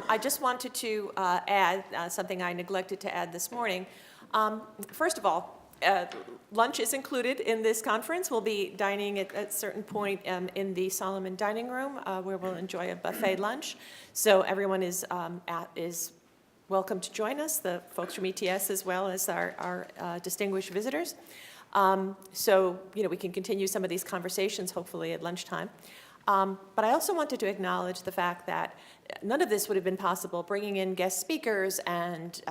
I just wanted to add something I neglected to add this morning. First of all, lunch is included in this conference. We'll be dining at a certain point in the Solomon Dining Room, where we'll enjoy a buffet lunch. So everyone is welcome to join us, the folks from ETS as well as our distinguished visitors. So, we can continue some of these conversations hopefully at lunchtime. But I also wanted to acknowledge the fact that none of this would have been possible, bringing in guest speakers and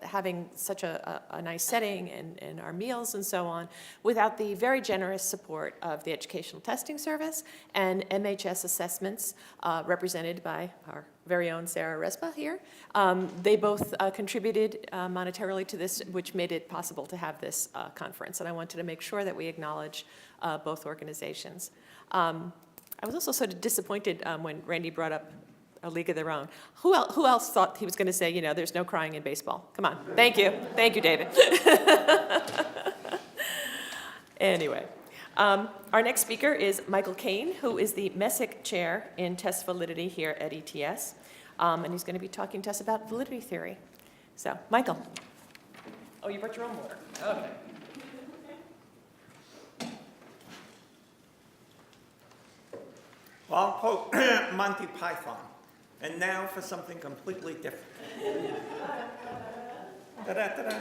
having such a nice setting and our meals and so on, without the very generous support of the Educational Testing Service and MHS Assessments, represented by our very own Sarah Respa here. They both contributed monetarily to this, which made it possible to have this conference. And I wanted to make sure that we acknowledge both organizations. I was also sort of disappointed when Randy brought up a league of their own. Who else thought he was going to say, there's no crying in baseball? Come on. Thank you. Thank you, David. Anyway, our next speaker is Michael Kane, who is the Messick Chair in Test Validity here at ETS. And he's going to be talking to us about validity theory. So, Michael. Oh, you brought your own water. Okay. Well, I'll quote Monty Python, and now for something completely different. Da-da-da-da.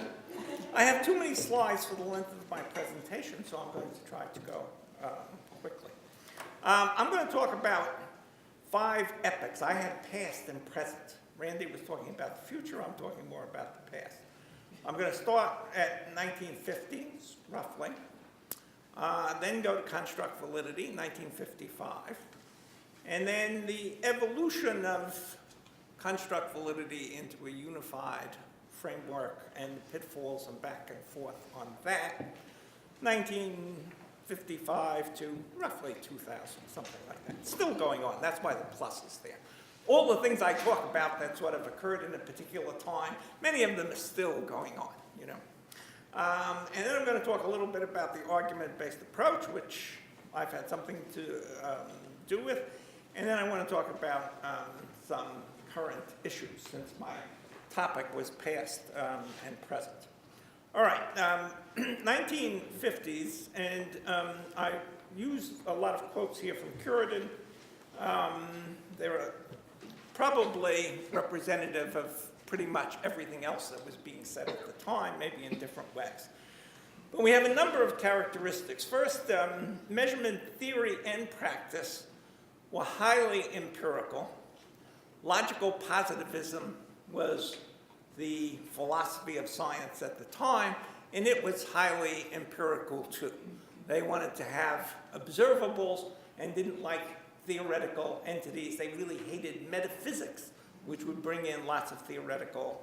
I have too many slides for the length of my presentation, so I'm going to try to go quickly. I'm going to talk about 5 epochs. I had past and present. Randy was talking about the future. I'm talking more about the past. I'm going to start at 1950s, roughly, then go to construct validity, 1955. And then the evolution of construct validity into a unified framework and pitfalls and back and forth on that, 1955 to roughly 2000, something like that. Still going on. That's why the plus is there. All the things I talk about that sort of occurred in a particular time, many of them are still going on, And then I'm going to talk a little bit about the argument-based approach, which I've had something to do with. And then I want to talk about some current issues, since my topic was past and present. All right, 1950s, and I used a lot of quotes here from Curidan. They were probably representative of pretty much everything else that was being said at the time, maybe in different ways. But we have a number of characteristics. First, measurement theory and practice were highly empirical. Logical positivism was the philosophy of science at the time, and it was highly empirical too. They wanted to have observables and didn't like theoretical entities. They really hated metaphysics, which would bring in lots of theoretical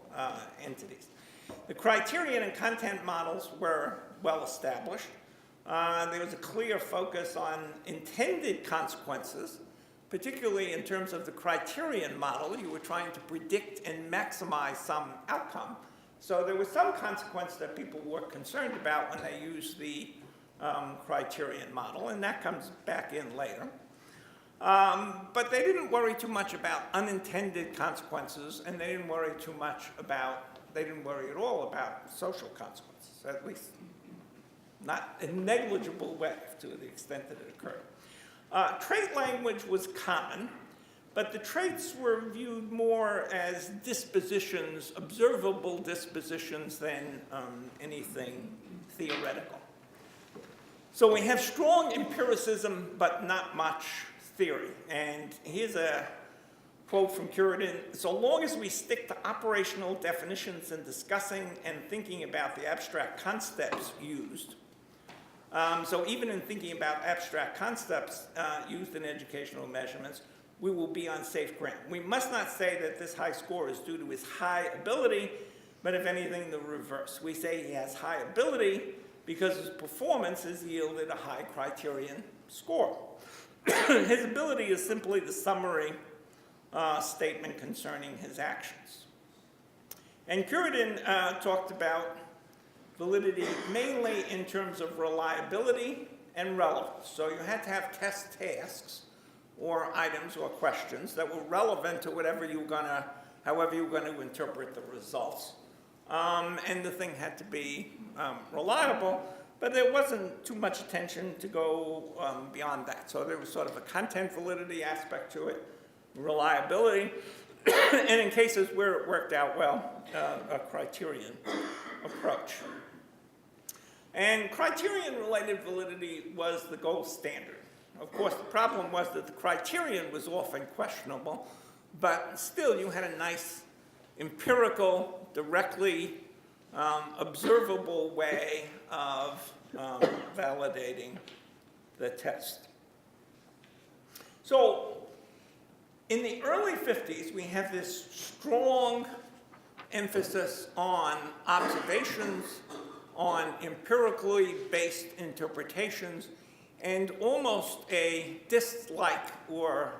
entities. The criterion and content models were well established. There was a clear focus on intended consequences, particularly in terms of the criterion model. You were trying to predict and maximize some outcome. So there was some consequence that people were concerned about when they used the criterion model, and that comes back in later. But they didn't worry too much about unintended consequences, and they didn't worry at all about social consequences, at least not in a negligible way to the extent that it occurred. Trait language was common, but the traits were viewed more as dispositions, observable dispositions, than anything theoretical. So we have strong empiricism, but not much theory. And here's a quote from Curidan: "So long as we stick to operational definitions in discussing and thinking about the abstract concepts used," so even in thinking about abstract concepts used in educational measurements, we will be on safe ground. We must not say that this high score is due to his high ability, but if anything, the reverse. We say he has high ability because his performance has yielded a high criterion score. His ability is simply the summary statement concerning his actions. And Curidan talked about validity mainly in terms of reliability and relevance. So you had to have test tasks or items or questions that were relevant to whatever you were going to however you were going to interpret the results. And the thing had to be reliable, but there wasn't too much attention to go beyond that. So there was sort of a content validity aspect to it, reliability, and in cases where it worked out well, a criterion approach. And criterion-related validity was the gold standard. Of course, the problem was that the criterion was often questionable, but still you had a nice empirical, directly observable way of validating the test. So in the early 50s, we have this strong emphasis on observations, on empirically based interpretations, and almost a dislike or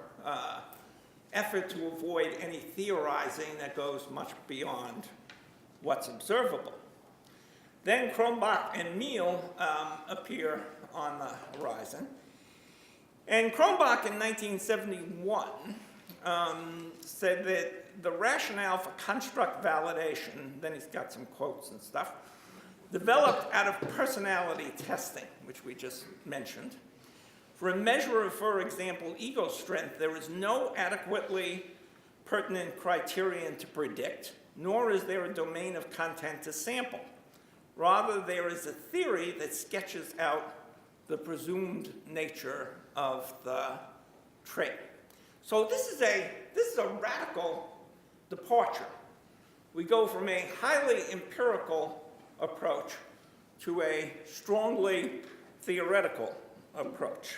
effort to avoid any theorizing that goes much beyond what's observable. Then Cronbach and Meehl appear on the horizon. And Cronbach in 1971 said that the rationale for construct validation, then he's got some quotes and stuff, developed out of personality testing, which we just mentioned. For a measure of, for example, ego strength, there is no adequately pertinent criterion to predict, nor is there a domain of content to sample. Rather, there is a theory that sketches out the presumed nature of the trait. So this is a radical departure. We go from a highly empirical approach to a strongly theoretical approach.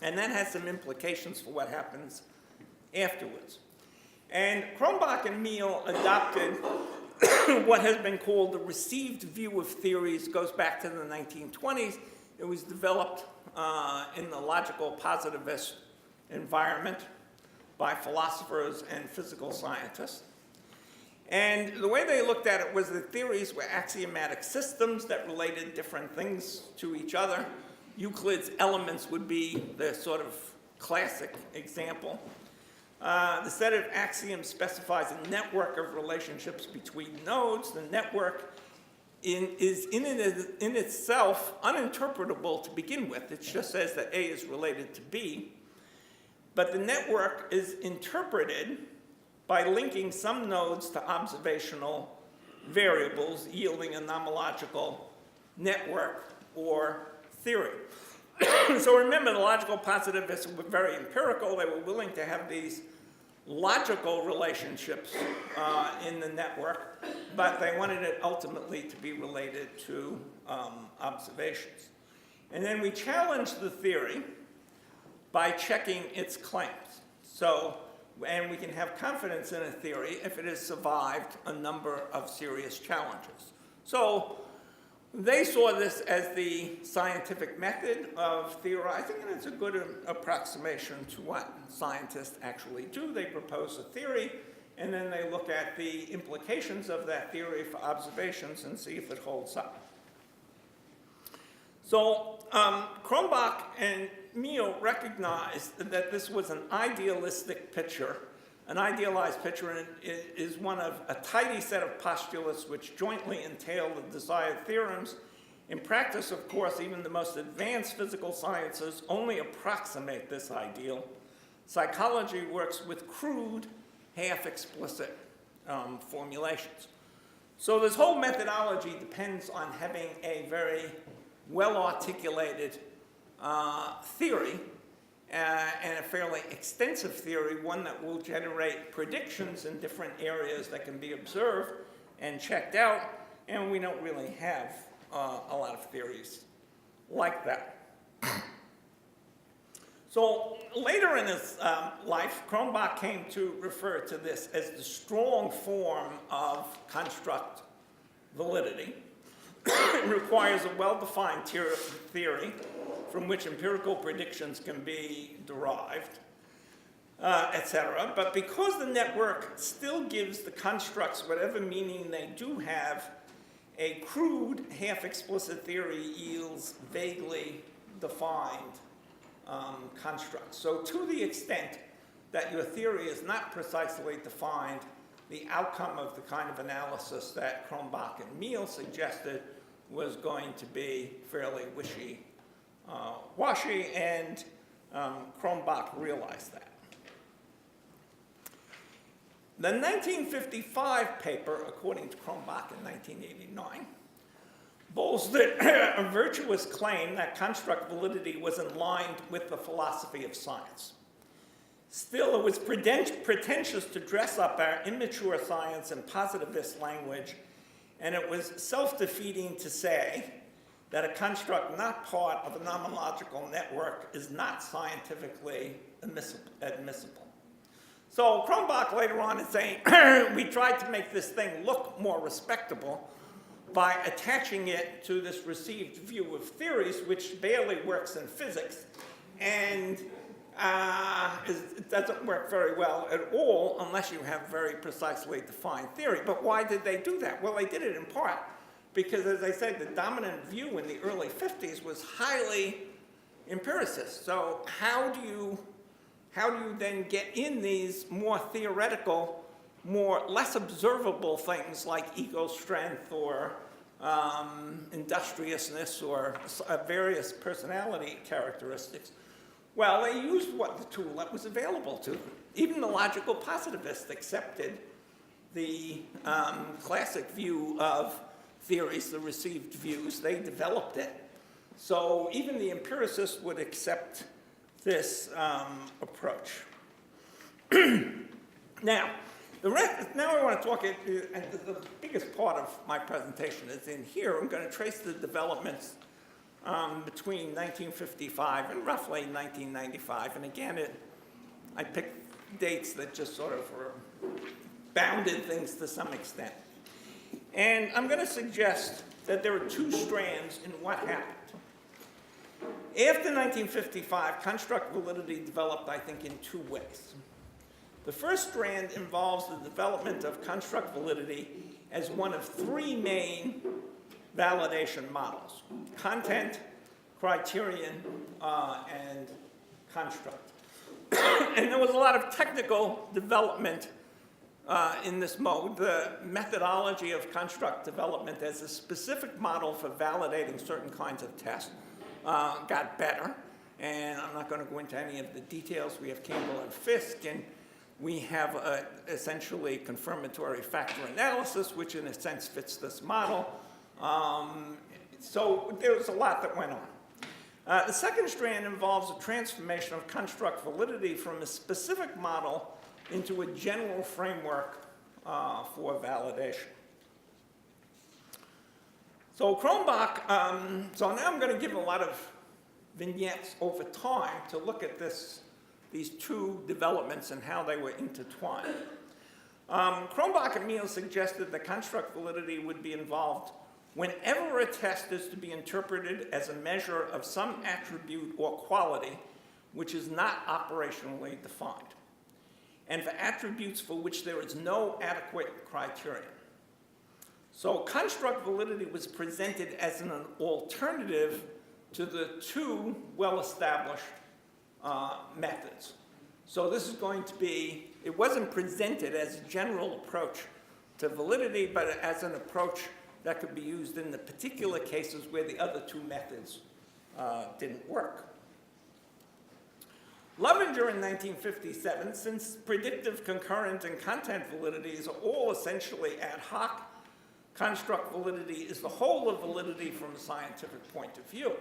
And that has some implications for what happens afterwards. And Cronbach and Meehl adopted what has been called the received view of theories, goes back to the 1920s. It was developed in the logical positivist environment by philosophers and physical scientists. And the way they looked at it was that theories were axiomatic systems that related different things to each other. Euclid's Elements would be the sort of classic example. The set of axioms specifies a network of relationships between nodes. The network is in itself uninterpretable to begin with. It just says that A is related to B. But the network is interpreted by linking some nodes to observational variables, yielding a nomological network or theory. So remember, the logical positivists were very empirical. They were willing to have these logical relationships in the network, but they wanted it ultimately to be related to observations. And then we challenged the theory by checking its claims. And we can have confidence in a theory if it has survived a number of serious challenges. So they saw this as the scientific method of theorizing, and it's a good approximation to what scientists actually do. They propose a theory, and then they look at the implications of that theory for observations and see if it holds up. So Cronbach and Meehl recognized that this was an idealistic picture. An idealized picture is one of a tidy set of postulates which jointly entail the desired theorems. In practice, of course, even the most advanced physical sciences only approximate this ideal. Psychology works with crude, half-explicit formulations. So this whole methodology depends on having a very well-articulated theory, and a fairly extensive theory, one that will generate predictions in different areas that can be observed and checked out, and we don't really have a lot of theories like that. So later in his life, Cronbach came to refer to this as the strong form of construct validity. It requires a well-defined theory from which empirical predictions can be derived, etc. But because the network still gives the constructs whatever meaning they do have, a crude, half-explicit theory yields vaguely defined constructs. So to the extent that your theory is not precisely defined, the outcome of the kind of analysis that Cronbach and Meehl suggested was going to be fairly wishy-washy, and Cronbach realized that. The 1955 paper, according to Cronbach in 1989, bolstered a virtuous claim that construct validity was in line with the philosophy of science. Still, it was pretentious to dress up our immature science in positivist language, and it was self-defeating to say that a construct not part of a nomological network is not scientifically admissible. So Cronbach later on is saying, we tried to make this thing look more respectable by attaching it to this received view of theories, which barely works in physics, and it doesn't work very well at all unless you have very precisely defined theory. But why did they do that? Well, they did it in part because, as I said, the dominant view in the early 50s was highly empiricist. So how do you then get in these more theoretical, less observable things like ego strength or industriousness or various personality characteristics? Well, they used the tool that was available to them. Even the logical positivists accepted the classic view of theories, the received views. They developed it. So even the empiricists would accept this approach. Now I want to talk, and the biggest part of my presentation is in here. I'm going to trace the developments between 1955 and roughly 1995. And again, I picked dates that just sort of bounded things to some extent. And I'm going to suggest that there are two strands in what happened. After 1955, construct validity developed, I think, in two ways. The first strand involves the development of construct validity as one of three main validation models: content, criterion, and construct. And there was a lot of technical development in this mode. The methodology of construct development as a specific model for validating certain kinds of tests got better, and I'm not going to go into any of the details. We have Campbell and Fisk, and we have essentially confirmatory factor analysis, which in a sense fits this model. So there was a lot that went on. The second strand involves a transformation of construct validity from a specific model into a general framework for validation. So Cronbach, so now I'm going to give a lot of vignettes over time to look at these two developments and how they were intertwined. Cronbach and Meehl suggested that construct validity would be involved whenever a test is to be interpreted as a measure of some attribute or quality which is not operationally defined, and for attributes for which there is no adequate criterion. So construct validity was presented as an alternative to the two well-established methods. So this is going to be, it wasn't presented as a general approach to validity, but as an approach that could be used in the particular cases where the other two methods didn't work. Lovinger in 1957, since predictive, concurrent, and content validities are all essentially ad hoc, construct validity is the whole of validity from a scientific point of view.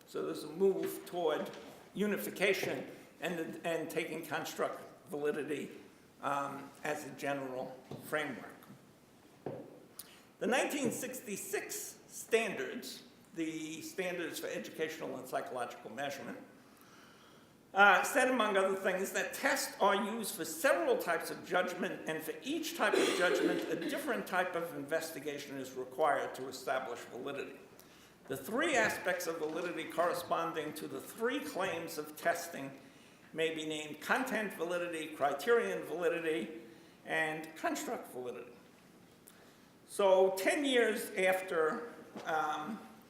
So there's a move toward unification and taking construct validity as a general framework. The 1966 standards, the standards for educational and psychological measurement, said, among other things, that tests are used for several types of judgment, and for each type of judgment, a different type of investigation is required to establish validity. The three aspects of validity corresponding to the three claims of testing may be named content validity, criterion validity, and construct validity. So 10 years after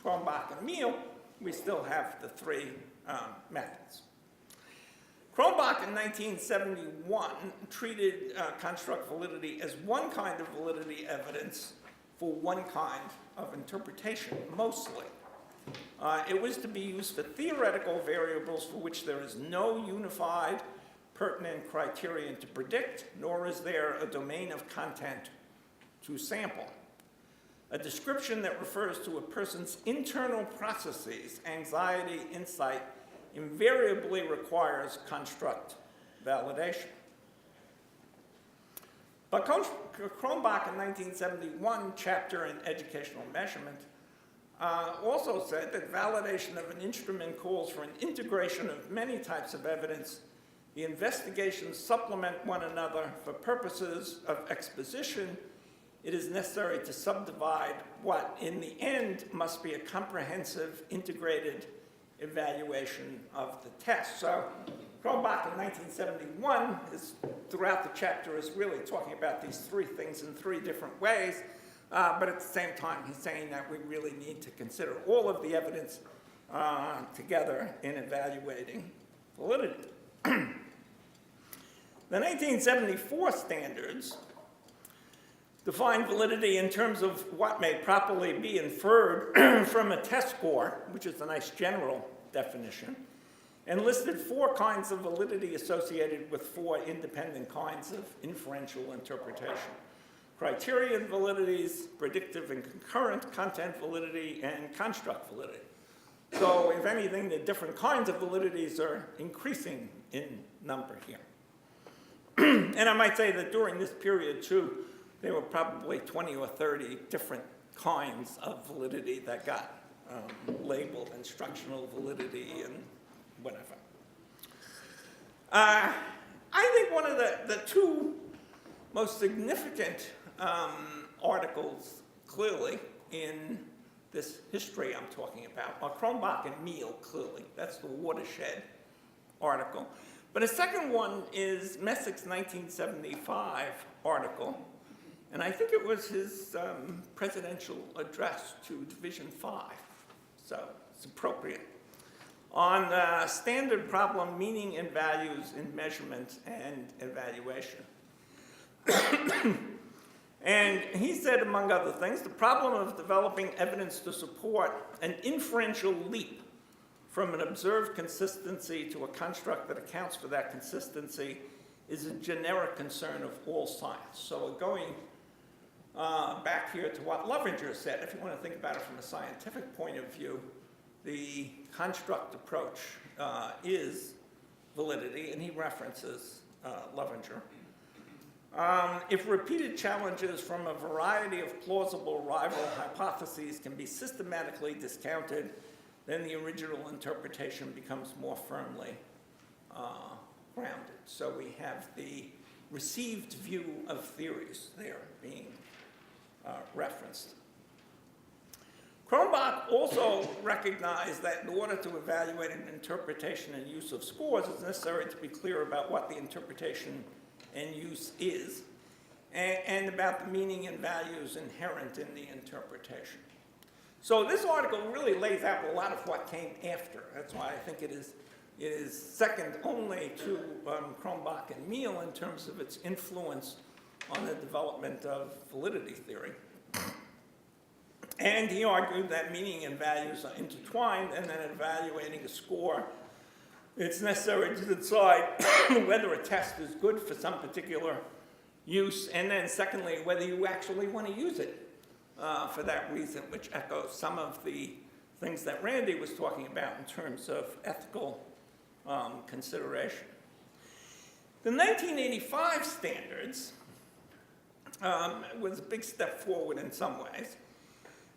Cronbach and Meehl, we still have the three methods. Kronbach in 1971 treated construct validity as one kind of validity evidence for one kind of interpretation, mostly. It was to be used for theoretical variables for which there is no unified pertinent criterion to predict, nor is there a domain of content to sample. A description that refers to a person's internal processes, anxiety, insight, invariably requires construct validation. But Kronbach in 1971 chapter in Educational Measurement also said that validation of an instrument calls for an integration of many types of evidence. The investigations supplement one another for purposes of exposition. It is necessary to subdivide what, in the end, must be a comprehensive, integrated evaluation of the test. So Kronbach in 1971 throughout the chapter is really talking about these three things in three different ways, but at the same time he's saying that we really need to consider all of the evidence together in evaluating validity. The 1974 standards define validity in terms of what may properly be inferred from a test score, which is a nice general definition, and listed 4 kinds of validity associated with 4 independent kinds of inferential interpretation: criterion validities, predictive and concurrent content validity, and construct validity. So if anything, the different kinds of validities are increasing in number here. And I might say that during this period, too, there were probably 20 or 30 different kinds of validity that got labeled instructional validity and whatever. I think one of the 2 most significant articles, clearly, in this history I'm talking about are Kronbach and Meal, clearly. That's the watershed article. But a second one is Messick's 1975 article, and I think it was his presidential address to Division 5, so it's appropriate, on standard problem meaning and values in measurement and evaluation. And he said, among other things, the problem of developing evidence to support an inferential leap from an observed consistency to a construct that accounts for that consistency is a generic concern of all science. So going back here to what Lovinger said, if you want to think about it from a scientific point of view, the construct approach is validity, and he references Lovinger. If repeated challenges from a variety of plausible rival hypotheses can be systematically discounted, then the original interpretation becomes more firmly grounded. So we have the received view of theories there being referenced. Kronbach also recognized that in order to evaluate an interpretation and use of scores, it's necessary to be clear about what the interpretation and use is, and about the meaning and values inherent in the interpretation. So this article really lays out a lot of what came after. That's why I think it is second only to Kronbach and Meal in terms of its influence on the development of validity theory. And he argued that meaning and values are intertwined, and that in evaluating a score, it's necessary to decide whether a test is good for some particular use, and then secondly, whether you actually want to use it for that reason, which echoes some of the things that Randy was talking about in terms of ethical consideration. The 1985 standards was a big step forward in some ways.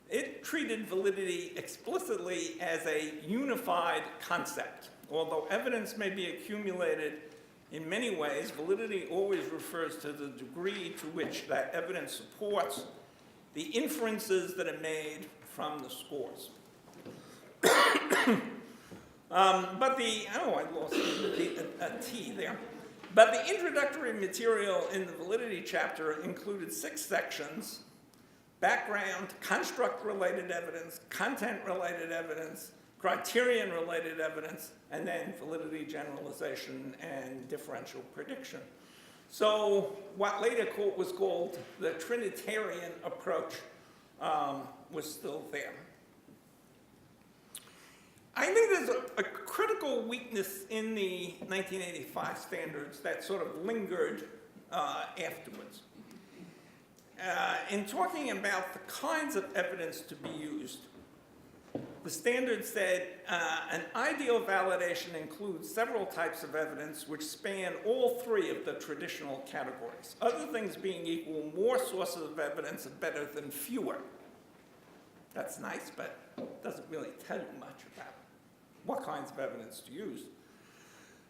It treated validity explicitly as a unified concept. Although evidence may be accumulated in many ways, validity always refers to the degree to which that evidence supports the inferences that are made from the scores. But the introductory material in the validity chapter included 6 sections: background, construct-related evidence, content-related evidence, criterion-related evidence, and then validity generalization and differential prediction. So what later was called the Trinitarian approach was still there. I think there's a critical weakness in the 1985 standards that sort of lingered afterwards. In talking about the kinds of evidence to be used, the standard said an ideal validation includes several types of evidence which span all three of the traditional categories. Other things being equal, more sources of evidence are better than fewer. That's nice, but doesn't really tell you much about what kinds of evidence to use.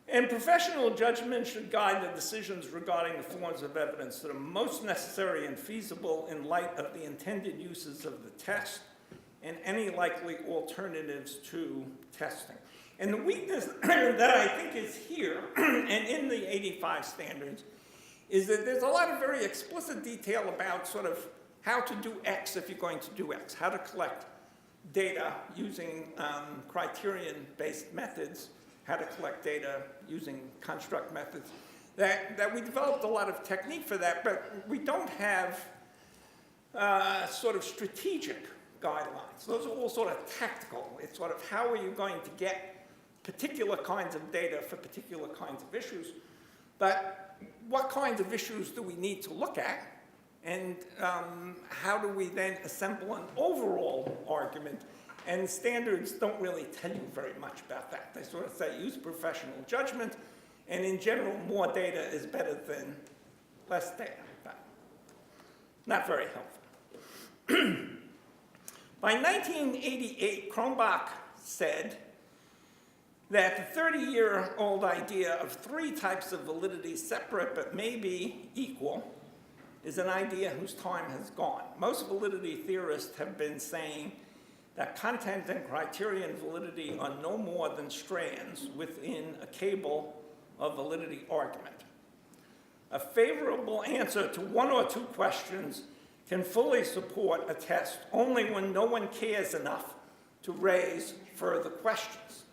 And professional judgment should guide the decisions regarding the forms of evidence that are most necessary and feasible in light of the intended uses of the test and any likely alternatives to testing. And the weakness that I think is here and in the 85 standards is that there's a lot of very explicit detail about sort of how to do X if you're going to do X, how to collect data using criterion-based methods, how to collect data using construct methods, that we developed a lot of technique for that, but we don't have sort of strategic guidelines. Those are all sort of tactical. It's sort of how are you going to get particular kinds of data for particular kinds of issues, but what kinds of issues do we need to look at, and how do we then assemble an overall argument? And standards don't really tell you very much about that. They sort of say use professional judgment, and in general, more data is better than less data. But not very helpful. By 1988, Kronbach said that the 30-year-old idea of three types of validity, separate but maybe equal, is an idea whose time has gone. Most validity theorists have been saying that content and criterion validity are no more than strands within a cable of validity argument. A favorable answer to one or two questions can fully support a test only when no one cares enough to raise further questions.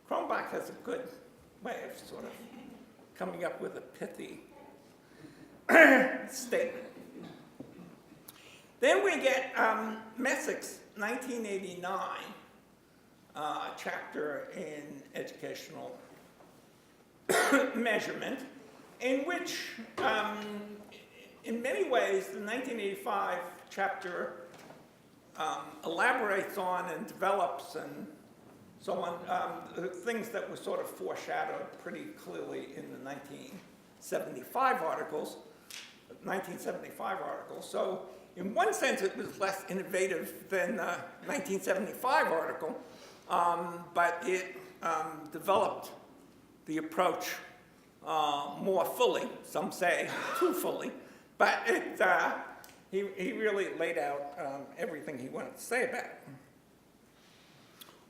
Kronbach has a good way of sort of coming up with a pithy statement. Then we get Messick's 1989 chapter in educational measurement, in which, in many ways, the 1985 chapter elaborates on and develops and so on things that were sort of foreshadowed pretty clearly in the 1975 articles. So in one sense, it was less innovative than the 1975 article, but it developed the approach more fully. Some say too fully, but he really laid out everything he wanted to say about it.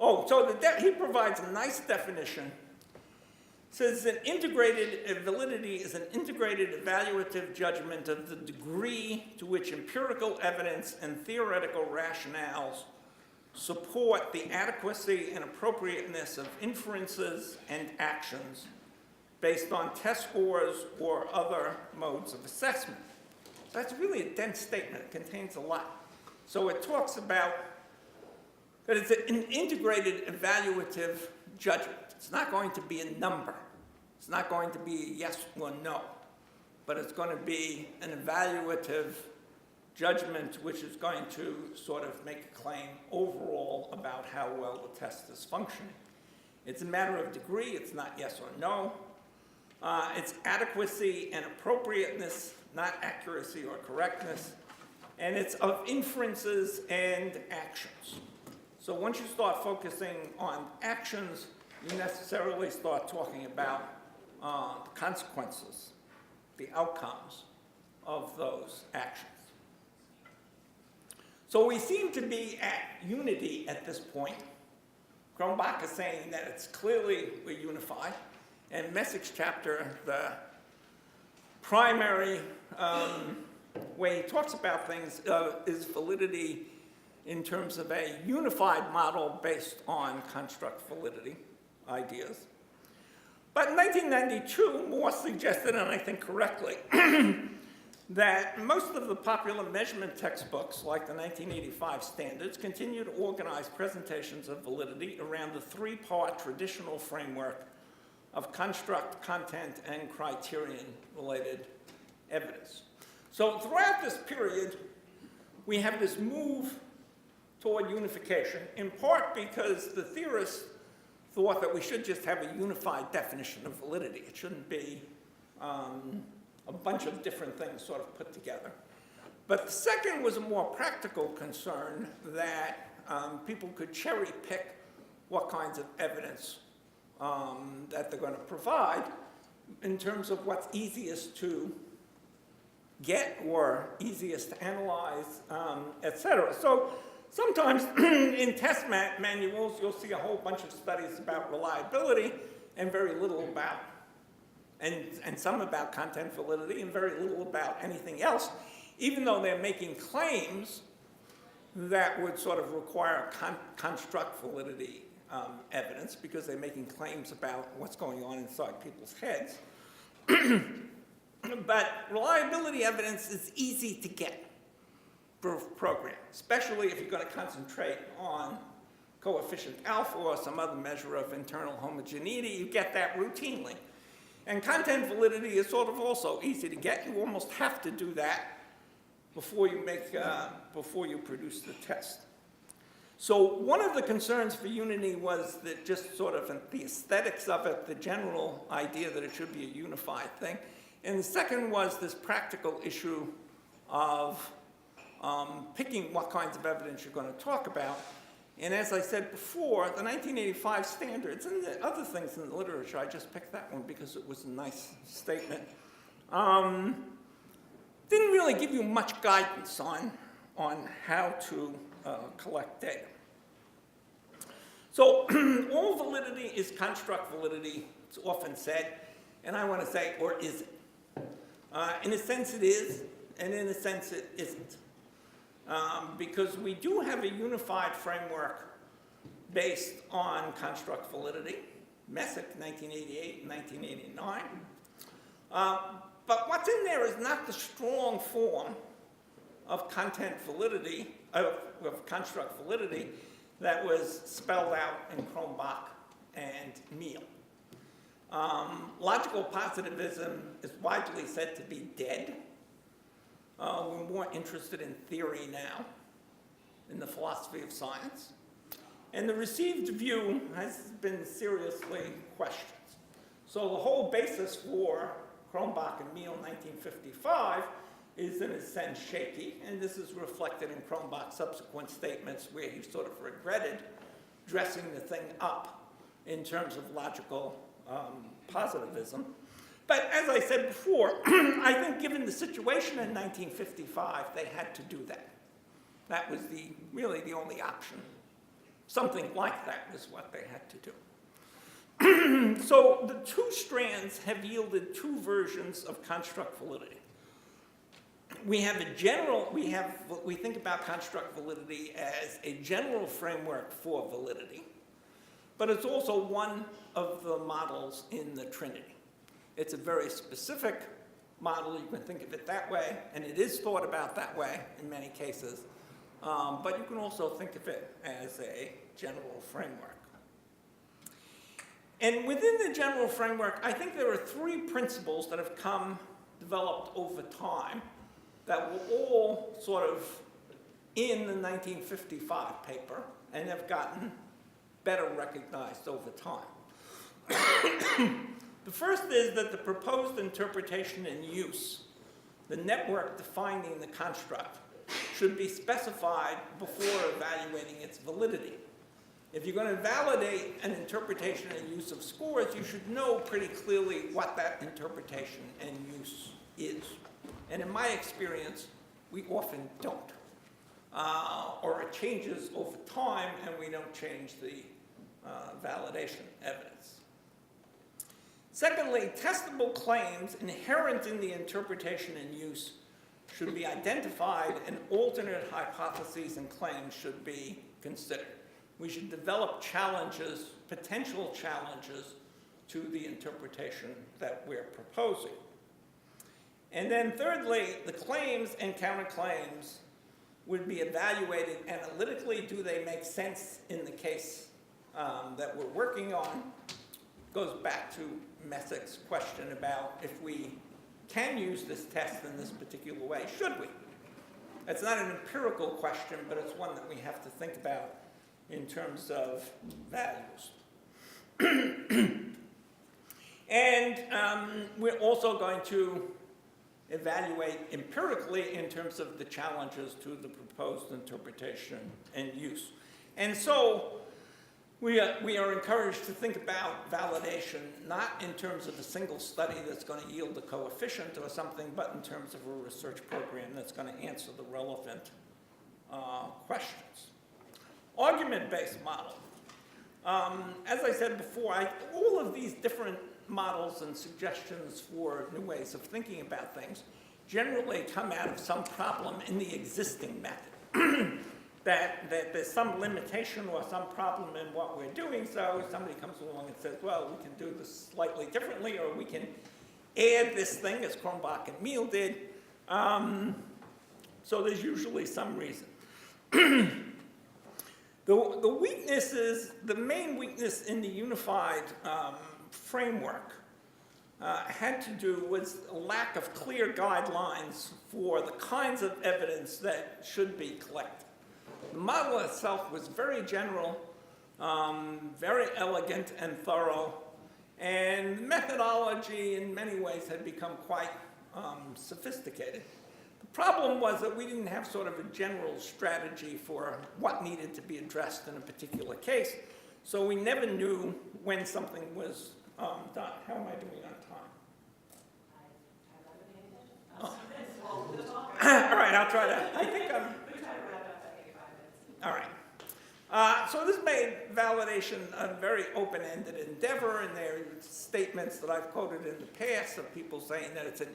Oh, so he provides a nice definition. Says that validity is an integrated evaluative judgment of the degree to which empirical evidence and theoretical rationales support the adequacy and appropriateness of inferences and actions based on test scores or other modes of assessment. That's really a dense statement. It contains a lot. So it talks about that it's an integrated evaluative judgment. It's not going to be a number. It's not going to be a yes or no, but it's going to be an evaluative judgment which is going to sort of make a claim overall about how well the test is functioning. It's a matter of degree. It's not yes or no. It's adequacy and appropriateness, not accuracy or correctness. And it's of inferences and actions. So once you start focusing on actions, you necessarily start talking about the consequences, the outcomes of those actions. So we seem to be at unity at this point. Kronbach is saying that it's clearly we're unified. And Messick's chapter, the primary way he talks about things is validity in terms of a unified model based on construct validity ideas. But in 1992, Moore suggested, and I think correctly, that most of the popular measurement textbooks, like the 1985 standards, continue to organize presentations of validity around the three-part traditional framework of construct, content, and criterion-related evidence. So throughout this period, we have this move toward unification, in part because the theorists thought that we should just have a unified definition of validity. It shouldn't be a bunch of different things sort of put together. But the second was a more practical concern that people could cherry pick what kinds of evidence that they're going to provide in terms of what's easiest to get or easiest to analyze, et cetera. So sometimes in test manuals, you'll see a whole bunch of studies about reliability and very little about, and some about content validity and very little about anything else, even though they're making claims that would sort of require construct validity evidence because they're making claims about what's going on inside people's heads. But reliability evidence is easy to get for a program, especially if you're going to concentrate on coefficient alpha or some other measure of internal homogeneity. You get that routinely. And content validity is sort of also easy to get. You almost have to do that before you produce the test. So one of the concerns for Unity was that just sort of the aesthetics of it, the general idea that it should be a unified thing. And the second was this practical issue of picking what kinds of evidence you're going to talk about. And as I said before, the 1985 standards and the other things in the literature, I just picked that one because it was a nice statement, didn't really give you much guidance on how to collect data. So all validity is construct validity, it's often said, and I want to say, or is it? In a sense it is, and in a sense it isn't. Because we do have a unified framework based on construct validity, Messick, 1988 and 1989. But what's in there is not the strong form of content validity, of construct validity, that was spelled out in Cronbach and Meehl. Logical positivism is widely said to be dead. We're more interested in theory now, in the philosophy of science. And the received view has been seriously questioned. So the whole basis for Cronbach and Meehl 1955 is in a sense shaky, and this is reflected in Cronbach's subsequent statements where he sort of regretted dressing the thing up in terms of logical positivism. But as I said before, I think given the situation in 1955, they had to do that. That was really the only option. Something like that was what they had to do. So the two strands have yielded two versions of construct validity. We think about construct validity as a general framework for validity, but it's also one of the models in the Trinity. It's a very specific model, you can think of it that way, and it is thought about that way in many cases, but you can also think of it as a general framework. And within the general framework, I think there are three principles that have developed over time that were all sort of in the 1955 paper and have gotten better recognized over time. The first is that the proposed interpretation and use, the network defining the construct, should be specified before evaluating its validity. If you're going to validate an interpretation and use of scores, you should know pretty clearly what that interpretation and use is. And in my experience, we often don't. Or it changes over time and we don't change the validation evidence. Secondly, testable claims inherent in the interpretation and use should be identified and alternate hypotheses and claims should be considered. We should develop challenges, potential challenges, to the interpretation that we're proposing. And then thirdly, the claims and counterclaims would be evaluated analytically. Do they make sense in the case that we're working on? Goes back to Messick's question about if we can use this test in this particular way, should we? It's not an empirical question, but it's one that we have to think about in terms of values. And we're also going to evaluate empirically in terms of the challenges to the proposed interpretation and use. And so we are encouraged to think about validation not in terms of a single study that's going to yield a coefficient or something, but in terms of a research program that's going to answer the relevant questions. Argument-based model. As I said before, all of these different models and suggestions for new ways of thinking about things generally come out of some problem in the existing method. that there's some limitation or some problem in what we're doing, so somebody comes along and says, well, we can do this slightly differently, or we can add this thing, as Kronbach and Meal did. So there's usually some reason. The weaknesses, the main weakness in the unified framework had to do with a lack of clear guidelines for the kinds of evidence that should be collected. The model itself was very general, very elegant and thorough, and methodology in many ways had become quite sophisticated. The problem was that we didn't have sort of a general strategy for what needed to be addressed in a particular case, so we never knew when something was done. How am I doing on time? Oh. All right, I'll try to. I think I'm. All right. So this made validation a very open-ended endeavor, and there are statements that I've quoted in the past of people saying that it's an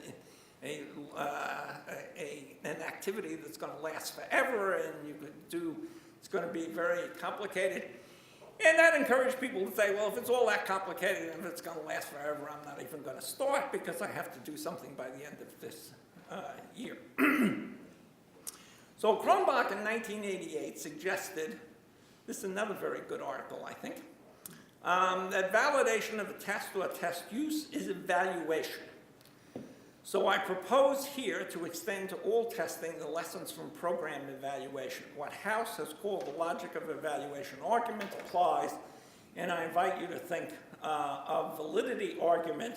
activity that's going to last forever, and it's going to be very complicated. And that encouraged people to say, well, if it's all that complicated and if it's going to last forever, I'm not even going to start because I have to do something by the end of this year. So Kronbach in 1988 suggested, this is another very good article, I think, that validation of a test or test use is evaluation. So I propose here to extend to all testing the lessons from program evaluation. What House has called the logic of evaluation argument applies, and I invite you to think of validity argument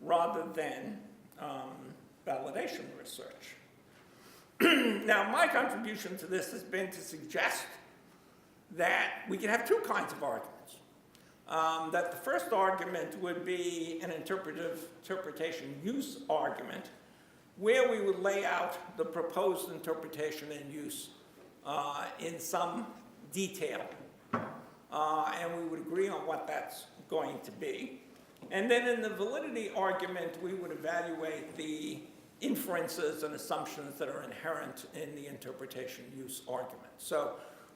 rather than validation research. Now, my contribution to this has been to suggest that we can have two kinds of arguments. That the first argument would be an interpretation use argument, where we would lay out the proposed interpretation and use in some detail, and we would agree on what that's going to be. And then in the validity argument, we would evaluate the inferences and assumptions that are inherent in the interpretation use argument. So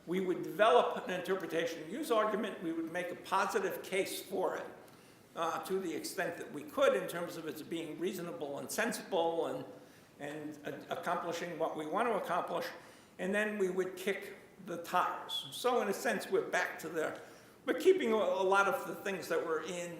we would develop an interpretation use argument. We would make a positive case for it to the extent that we could in terms of its being reasonable and sensible and accomplishing what we want to accomplish. And then we would kick the tires. So in a sense, we're back to we're keeping a lot of the things that were in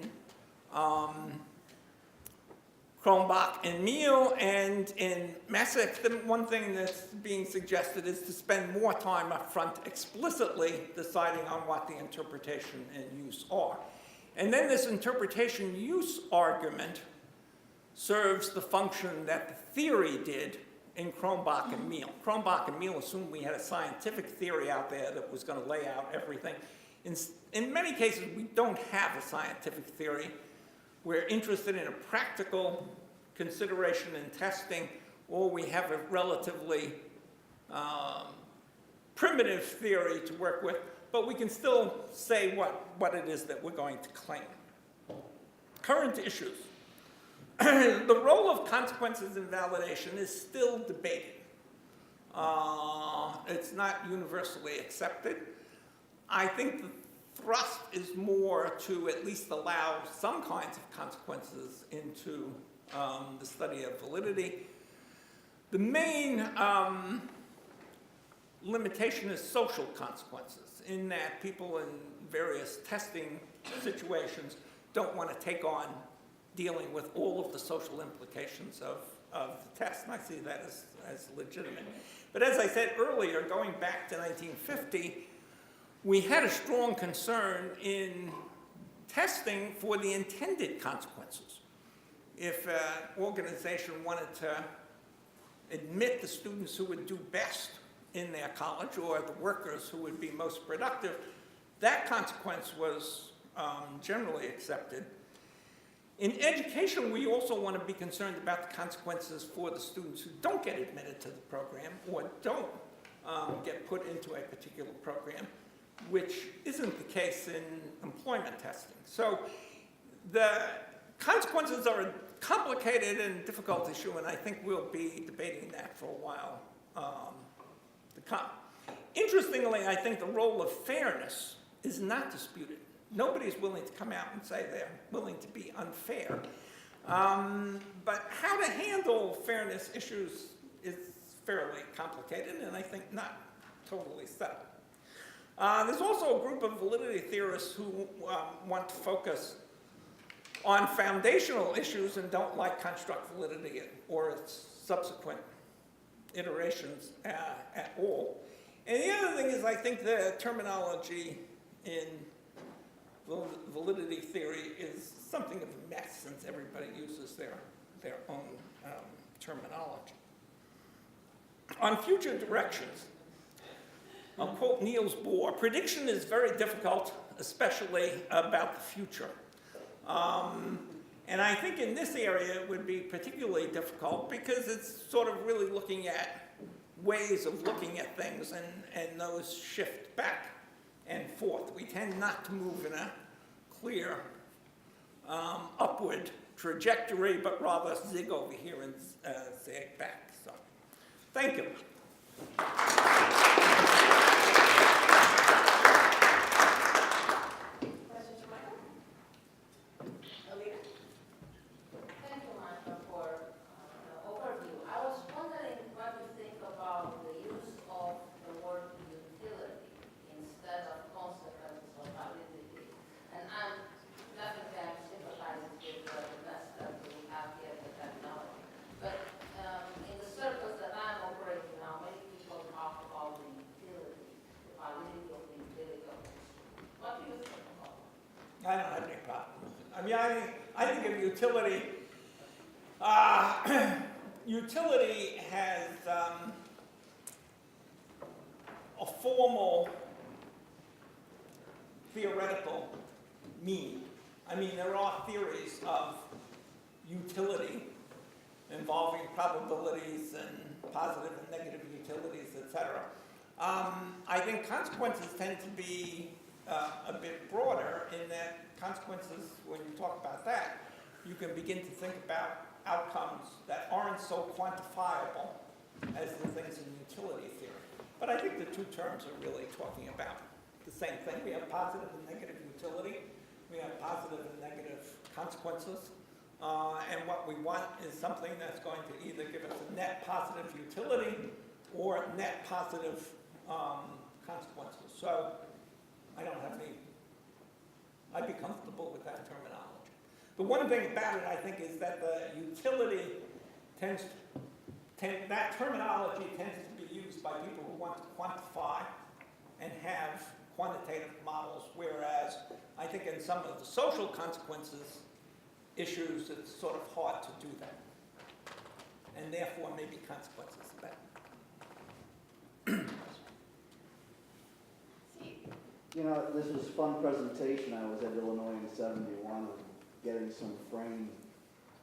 Kronbach and Meal, and in Messick, the one thing that's being suggested is to spend more time up front explicitly deciding on what the interpretation and use are. And then this interpretation use argument serves the function that the theory did in Kronbach and Meal. Kronbach and Meal assumed we had a scientific theory out there that was going to lay out everything. In many cases, we don't have a scientific theory. We're interested in a practical consideration in testing, or we have a relatively primitive theory to work with, but we can still say what it is that we're going to claim. Current issues. The role of consequences in validation is still debated. It's not universally accepted. I think the thrust is more to at least allow some kinds of consequences into the study of validity. The main limitation is social consequences, in that people in various testing situations don't want to take on dealing with all of the social implications of the test, and I see that as legitimate. But as I said earlier, going back to 1950, we had a strong concern in testing for the intended consequences. If an organization wanted to admit the students who would do best in their college or the workers who would be most productive, that consequence was generally accepted. In education, we also want to be concerned about the consequences for the students who don't get admitted to the program or don't get put into a particular program, which isn't the case in employment testing. So the consequences are a complicated and difficult issue, and I think we'll be debating that for a while to come. Interestingly, I think the role of fairness is not disputed. Nobody's willing to come out and say they're willing to be unfair. But how to handle fairness issues is fairly complicated, and I think not totally settled. There's also a group of validity theorists who want to focus on foundational issues and don't like construct validity or its subsequent iterations at all. And the other thing is, I think the terminology in validity theory is something of a mess, since everybody uses their own terminology. On future directions, I'll quote Niels Bohr: "Prediction is very difficult, especially about the future." And I think in this area it would be particularly difficult because it's sort of really looking at ways of looking at things, and those shift back and forth. We tend not to move in a clear upward trajectory, but rather zig over here and zag back. So, thank you. Questions for Michael? Alita? Thank you, Michael, for the overview. I was wondering what you think about the use of the word utility instead of consequences of validity. And definitely I'm sympathizing with the mess that we have here with technology. But in the circles that I'm operating now, many people talk about the utility, the validity of the utility of the instrument. What do you think about that? I don't have any problem with it. I mean, I think of utility. Utility has a formal theoretical meaning. I mean, there are theories of utility involving probabilities and positive and negative utilities, etc. I think consequences tend to be a bit broader, in that consequences, when you talk about that, you can begin to think about outcomes that aren't so quantifiable as the things in utility theory. But I think the two terms are really talking about the same thing. We have positive and negative utility. We have positive and negative consequences. And what we want is something that's going to either give us a net positive utility or net positive consequences. So I don't have any, I'd be comfortable with that terminology. The one thing about it, I think, is that the utility that terminology tends to be used by people who want to quantify and have quantitative models, whereas I think in some of the social consequences issues, it's sort of hard to do that. And therefore, maybe consequences are better. You know, this was a fun presentation. I was at Illinois in '71, getting some frame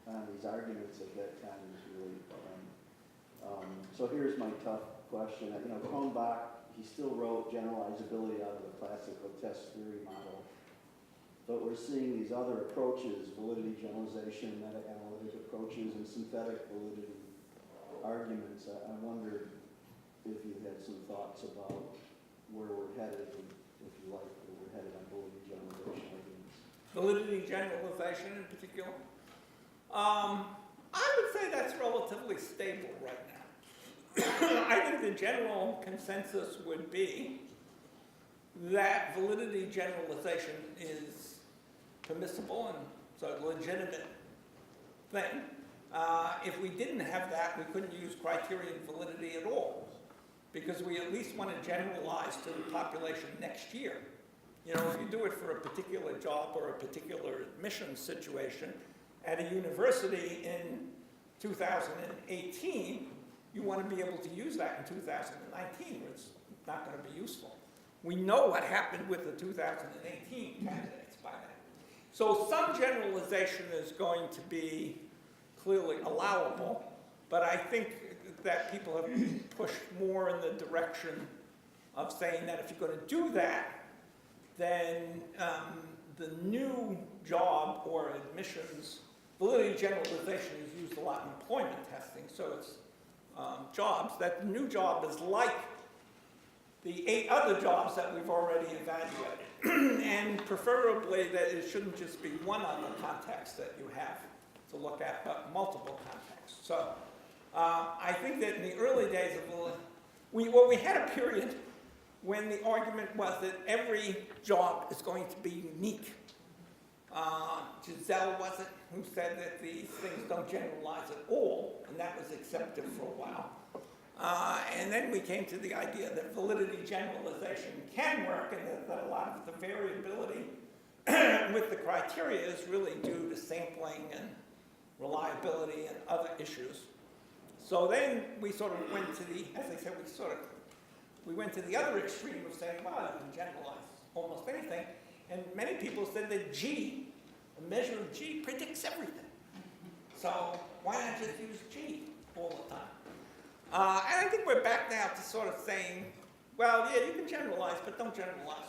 on these arguments at that time was really fun. So here's my tough question. You know, Kronbach, he still wrote generalizability out of the classical test theory model. but we're seeing these other approaches, validity generalization, meta-analytic approaches, and synthetic validity arguments. I wondered if you had some thoughts about where we're headed, and if you like, where we're headed on validity generalization arguments. Validity generalization in particular. I would say that's relatively stable right now. I think the general consensus would be that validity generalization is permissible and so a legitimate thing. If we didn't have that, we couldn't use criterion validity at all, because we at least want to generalize to the population next year. You know, if you do it for a particular job or a particular admission situation at a university in 2018, you want to be able to use that in 2019, or it's not going to be useful. We know what happened with the 2018 candidates by then. So some generalization is going to be clearly allowable, but I think that people have pushed more in the direction of saying that if you're going to do that, then the new job or admissions, validity generalization is used a lot in employment testing, so it's jobs, that the new job is like the 8 other jobs that we've already evaluated. And preferably that it shouldn't just be one other context that you have to look at, but multiple contexts. So I think that in the early days of we had a period when the argument was that every job is going to be unique. Giselle, was it, who said that these things don't generalize at all, and that was accepted for a while. And then we came to the idea that validity generalization can work, and that a lot of the variability with the criteria is really due to sampling and reliability and other issues. So then we sort of went to the, as I said, we went to the other extreme of saying, well, you can generalize almost anything. And many people said that G, a measure of G, predicts everything. So why not just use G all the time? And I think we're back now to sort of saying, well, yeah, you can generalize, but don't generalize